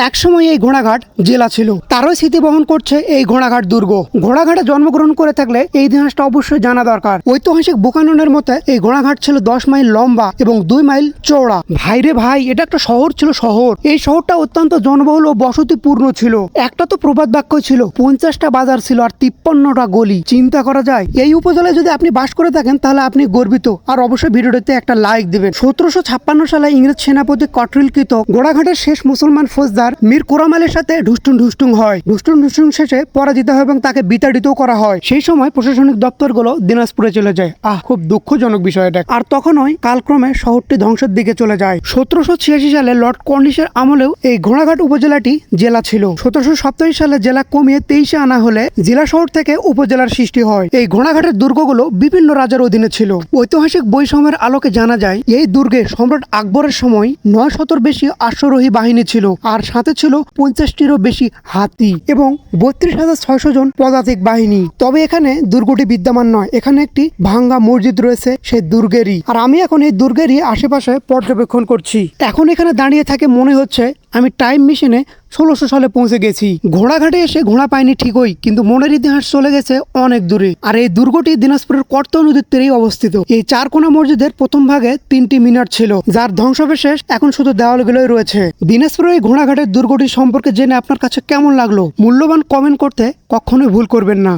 একসময় এই ঘোড়াঘাট জেলা ছিল, তারই স্মৃতি বহন করছে এই ঘোড়াঘাট দুর্গ। ঘোড়াঘাটে জন্মগ্রহণ করে থাকলে এই ইতিহাসটা অবশ্যই জানা দরকার। ঐতিহাসিক বুকাননের মতে এই ঘোড়াঘাট ছিল 10 মাইল লম্বা এবং 2 মাইল চওড়া। ভাইরে ভাই, এটা একটা শহর ছিল। শহর, এই শহরটা অত্যন্ত জনবহুল ও বসতিপূর্ণ ছিল। একটা তো প্রবাদ বাক্য ছিল, 50টা বাজার ছিল আর 53টা গলি। চিন্তা করা যায়। এই উপজেলায় যদি আপনি বাস করে থাকেন তাহলে আপনি গর্বিত। আর অবশ্যই ভিডিওটিতে একটা লাইক দিবেন। 1756 সালে ইংরেজ সেনাপতি কটরিলকৃত ঘোড়াঘাটের শেষ মুসলমান ফৌজদার মীর কোরাম আলীর সাথে ঢুসটুং হয়। ঢুসটুং শেষে পরাজিত হয় এবং তাকে বিতাড়িত করা হয়। সেই সময় প্রশাসনিক দপ্তরগুলো দিনাজপুরে চলে যায়। খুব দুঃখজনক বিষয় এটা। আর তখনই কালক্রমে শহরটি ধ্বংসের দিকে চলে যায়। 1786 সালে লর্ড কর্নিশের আমলেও এই ঘোড়াঘাট উপজেলাটি জেলা ছিল। 1787 সালে জেলা কমিয়ে 23-এ আনা হলে জেলা শহর থেকে উপজেলার সৃষ্টি হয়। এই ঘোড়াঘাটের দুর্গগুলো বিভিন্ন রাজার অধীনে ছিল। ঐতিহাসিক বইসমূহের আলোকে জানা যায় এই দুর্গে সম্রাট আকবরের সময় 900-র বেশি অশ্বারোহী বাহিনী ছিল, আর সাথে ছিল 50-টিরও বেশি হাতি এবং 32,600 জন পদাতিক বাহিনী। তবে এখানে দুর্গটি বিদ্যমান নয়, এখানে একটি ভাঙ্গা মসজিদ রয়েছে সেই দুর্গেরই। আর আমি এখন এই দুর্গেরই আশেপাশে পর্যবেক্ষণ করছি। এখন এখানে দাঁড়িয়ে থাকে মনে হচ্ছে আমি টাইম মেশিনে 1600 সালে পৌঁছে গেছি। ঘোড়াঘাটে এসে ঘোড়া পাইনি ঠিকই, কিন্তু মনের ইতিহাস চলে গেছে অনেক দূরে। আর এই দুর্গটি দিনাজপুরের কর্তন নদীর তীরেই অবস্থিত। এই 4 কোণা মসজিদের প্রথম ভাগে 3টি মিনার ছিল, যার ধ্বংসাবশেষ এখন শুধু দেওয়ালগুলোই রয়েছে। দিনাজপুরের এই ঘোড়াঘাটের দুর্গটি সম্পর্কে জেনে আপনার কাছে কেমন লাগলো? মূল্যবান কমেন্ট করতে কখনোই ভুল করবেন না।